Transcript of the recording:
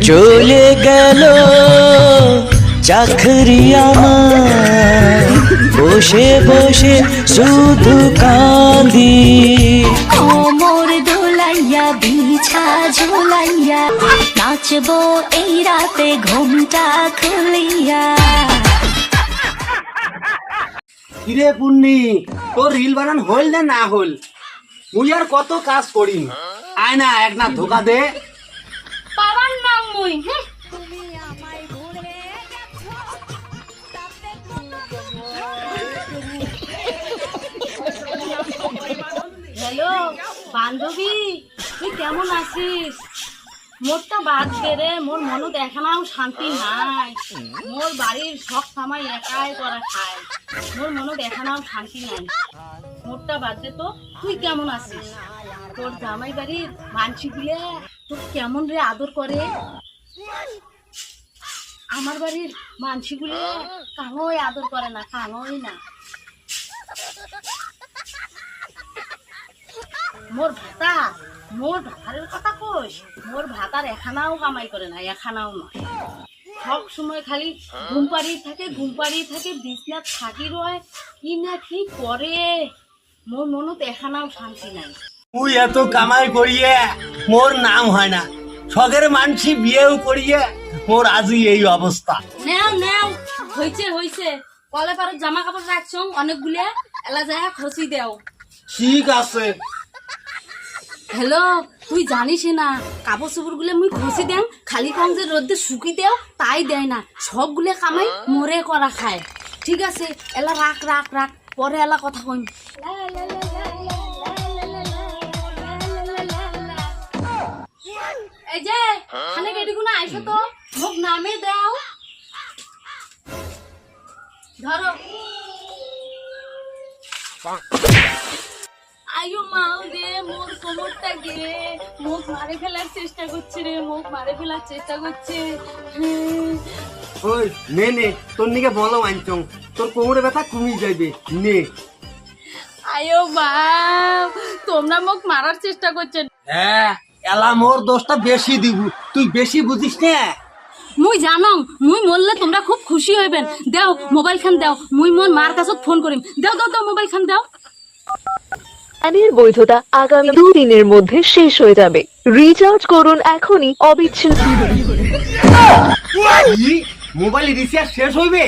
চলে গেল চাকরি আমার, বসে বসে শুধু কাঁদি। কোমর দোলাইয়া বিছা ঝোলাইয়া নাচবো এই রাতে ঘুমটা খুলিয়া। কিরে পুন্নি, তোর রিল বানান হল না হল? মুই আর কত কাজ করি, আয় না এক না ধোকা দে। বাবার নাম মুই হ্যালো বান্ধবী, তুই কেমন আছিস? মোরটা বাদ দে রে, মোর মনে দেখানাও শান্তি নাই। মোর বাড়ির সব সময় একাই করা খায়, মোর মনে দেখানাও শান্তি নাই। মোরটা বাদ দে তো, তুই কেমন আছিস? তোর জামাই বাড়ির মানসি গুলে তোর কেমন রে আদর করে? আমার বাড়ির মানসি গুলে কানোই আদর করে না, কানোই না। মোর ভাতারের কথা কইস, মোর ভাতার এখানাও কামাই করে না, এখানাও না। সব সময় খালি ঘুম পাড়িয়ে থাকে, বিছনাত থাকি রয়, কি না কি করে। মোর মনত এখানাও শান্তি নাই। তুই এত কামাই করিয়ে মোর নাম হয় না, শখের মানসি বিয়েও করিয়ে মোর আজই এই অবস্থা। নেও হইছে কলে পারো জামা কাপড় রাখছো অনেকগুলা, এলা যায় খসি দেও। ঠিক আছে। হ্যালো, তুই জানিস না কাপড় চোপড় গুলো মুই খসি দেন, খালি কম যে রোদে শুকি দেও তাই দেয় না, সবগুলো কামাই মোরে করা খায়। ঠিক আছে, এলা রাখ, পরে এলা কথা কইম। এই যে খানে কেডিগুনা আইসো তো, মোক নামে দাও। ধরো। আয়ো মাও রে, মোর কোমরটা গে মুখ মারে ফেলার চেষ্টা করছে রে, ওই নে তোর নিকে বলো আনচং, তোর কোমরে ব্যথা কমে যাবে নে। আয়ো মা, তোমরা মোক মারার চেষ্টা করছেন। হ্যাঁ, এলা মোর দোষটা বেশি দিব, তুই বেশি বুঝিস না। মুই জানো, মুই মরলে তোমরা খুব খুশি হইবেন। দাও মোবাইল খান দাও, মুই মোর মার কাছে ফোন করিম। দাও মোবাইল খান দাও। প্ল্যানের বৈধতা আগামী 2 দিনের মধ্যে শেষ হয়ে যাবে। রিচার্জ করুন এখনই অবিচ্ছিন্ন। মোবাইল রিচার্জ শেষ হইবে?